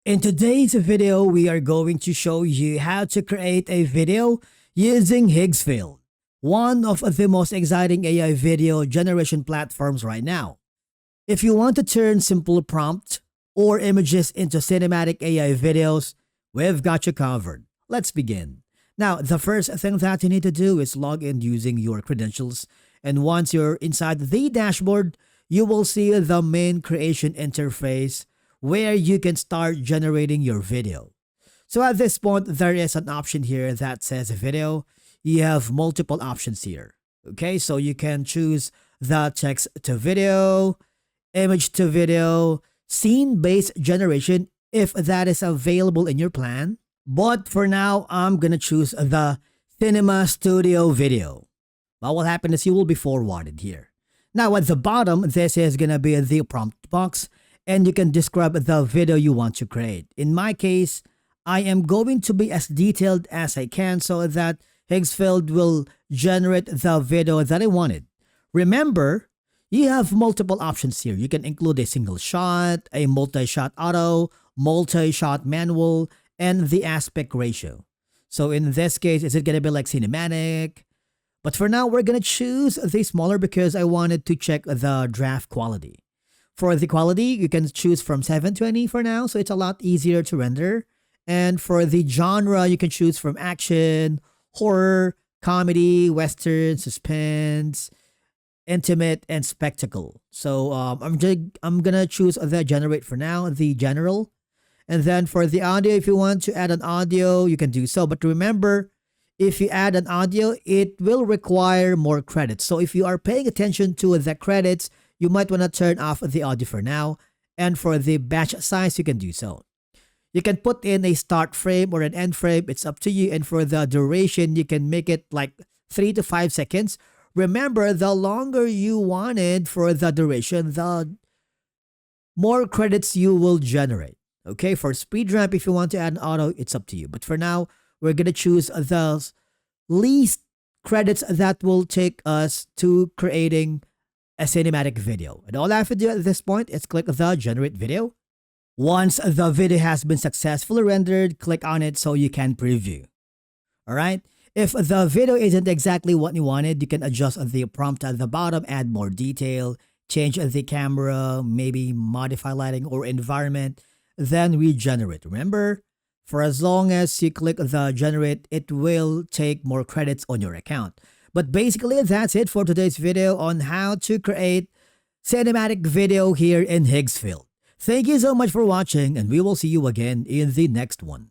In today's video, we are going to show you how to create a video using Higgsfield, one of the most exciting AI video generation platforms right now. If you want to turn simple prompt or images into cinematic AI videos, we've got you covered. Let's begin. Now, the first thing that you need to do is log in using your credentials, and once you're inside the dashboard, you will see the main creation interface where you can start generating your video. So at this point, there is an option here that says video. You have multiple options here. Okay, so you can choose the text to video, image to video, scene-based generation if that is available in your plan. But for now, I'm gonna choose the Cinema Studio video. What will happen is you will be forwarded here. Now at the bottom, this is gonna be the prompt box, and you can describe the video you want to create. In my case, I am going to be as detailed as I can so that Higgsfield will generate the video that I wanted. Remember, you have multiple options here. You can include a single shot, a multi-shot auto, multi-shot manual, and the aspect ratio. So in this case, is it going to be like cinematic? But for now, we're going to choose the smaller because I wanted to check the draft quality. For the quality, you can choose from 720 for now, so it's a lot easier to render. And for the genre, you can choose from action, horror, comedy, western, suspense, intimate, and spectacle. So I'm gonna choose the generate for now, the general. And then for the audio, if you want to add an audio, you can do so. But remember, if you add an audio, it will require more credits. So if you are paying attention to the credits, you might want to turn off the audio for now. And for the batch size, you can do so. You can put in a start frame or an end frame. It's up to you. And for the duration, you can make it like 3 to 5 seconds. Remember, the longer you wanted for the duration, the more credits you will generate. Okay, for speed ramp, if you want to add an auto, it's up to you. But for now, we're going to choose the least credits that will take us to creating a cinematic video. And all I have to do at this point is click the generate video. Once the video has been successfully rendered, click on it so you can preview. Alright? If the video isn't exactly what you wanted, you can adjust the prompt at the bottom, add more detail, change the camera, maybe modify lighting or environment, then regenerate. Remember, for as long as you click the generate, it will take more credits on your account. But basically, that's it for today's video on how to create cinematic video here in Higgsfield. Thank you so much for watching, and we will see you again in the next one.